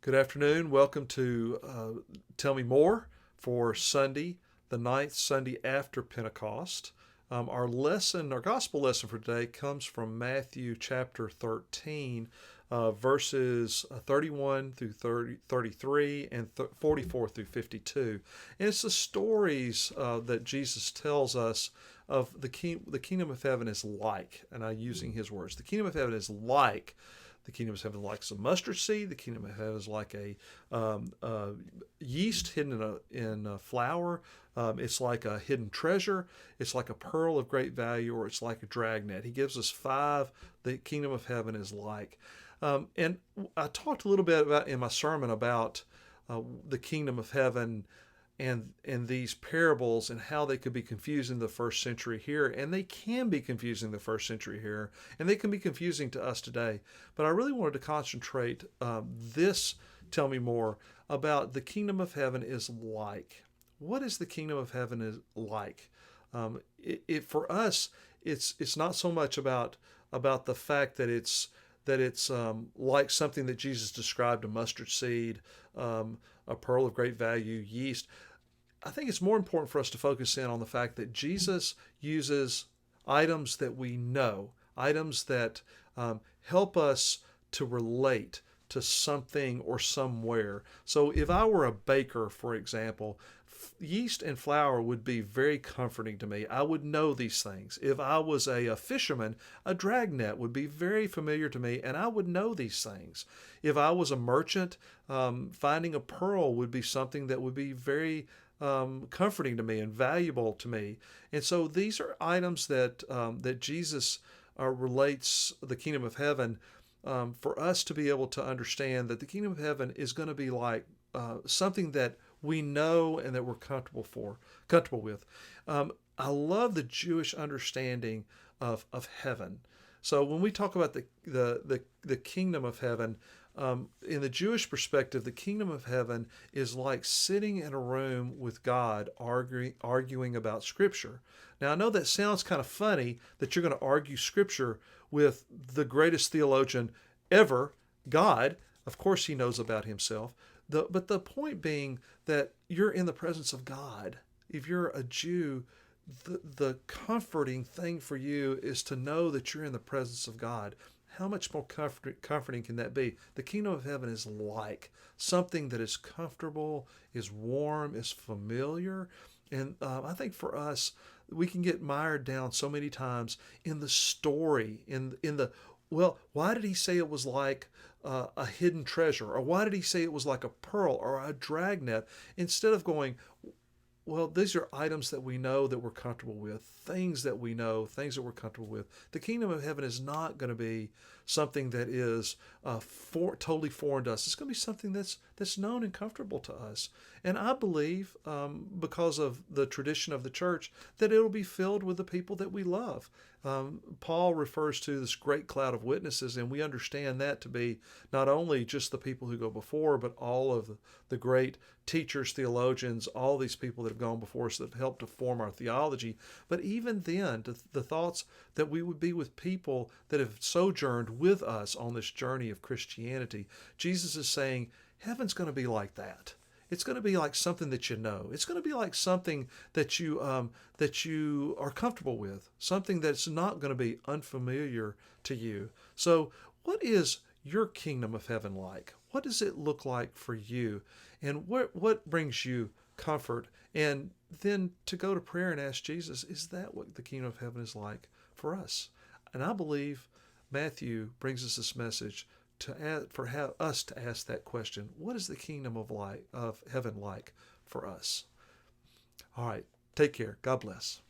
Good afternoon. Welcome to Tell Me More for Sunday, the ninth Sunday after Pentecost. Our gospel lesson for today comes from Matthew chapter 13, verses 31 through 33 and 44 through 52. And it's the stories that Jesus tells us of the kingdom of heaven is like, and I'm using his words, the kingdom of heaven is like. The kingdom of heaven is like some mustard seed. The kingdom of heaven is like a yeast hidden in a flour. It's like a hidden treasure. It's like a pearl of great value, or it's like a dragnet. He gives us five the kingdom of heaven is like. And I talked a little bit about in my sermon about the kingdom of heaven and these parables and how they could be confusing the first century here, and they can be confusing the first century here, and they can be confusing to us today. But I really wanted to concentrate this Tell Me More about the kingdom of heaven is like. What is the kingdom of heaven is like? For us, it's not so much about the fact that it's like something that Jesus described, a mustard seed, a pearl of great value, yeast. I think it's more important for us to focus in on the fact that Jesus uses items that we know, items that help us to relate to something or somewhere. So if I were a baker, for example, yeast and flour would be very comforting to me. I would know these things. If I was a fisherman, a dragnet would be very familiar to me, and I would know these things. If I was a merchant, finding a pearl would be something that would be very comforting to me and valuable to me. And so these are items that Jesus relates the kingdom of heaven for us to be able to understand that the kingdom of heaven is going to be like something that we know and that we're comfortable with. I love the Jewish understanding of heaven. So when we talk about the kingdom of heaven, in the Jewish perspective, the kingdom of heaven is like sitting in a room with God arguing about Scripture. Now, I know that sounds kind of funny that you're going to argue Scripture with the greatest theologian ever, God. Of course, he knows about himself. But the point being that you're in the presence of God. If you're a Jew, the comforting thing for you is to know that you're in the presence of God. How much more comforting can that be? The kingdom of heaven is like something that is comfortable, is warm, is familiar. And I think for us, we can get mired down so many times in the story, well, why did he say it was like a hidden treasure? Or why did he say it was like a pearl or a dragnet? Instead of going, well, these are items that we know that we're comfortable with, things that we know, things that we're comfortable with. The kingdom of heaven is not going to be something that is totally foreign to us. It's going to be something that's known and comfortable to us. And I believe, because of the tradition of the church, that it'll be filled with the people that we love. Paul refers to this great cloud of witnesses, and we understand that to be not only just the people who go before, but all of the great teachers, theologians, all these people that have gone before us that have helped to form our theology. But even then, the thoughts that we would be with people that have sojourned with us on this journey of Christianity. Jesus is saying, heaven's going to be like that. It's going to be like something that you know. It's going to be like something that you are comfortable with, something that's not going to be unfamiliar to you. So what is your kingdom of heaven like? What does it look like for you? And what brings you comfort? And then to go to prayer and ask Jesus, is that what the kingdom of heaven is like for us? And I believe Matthew brings us this message for us to ask that question. What is the kingdom of heaven like for us? All right. Take care. God bless.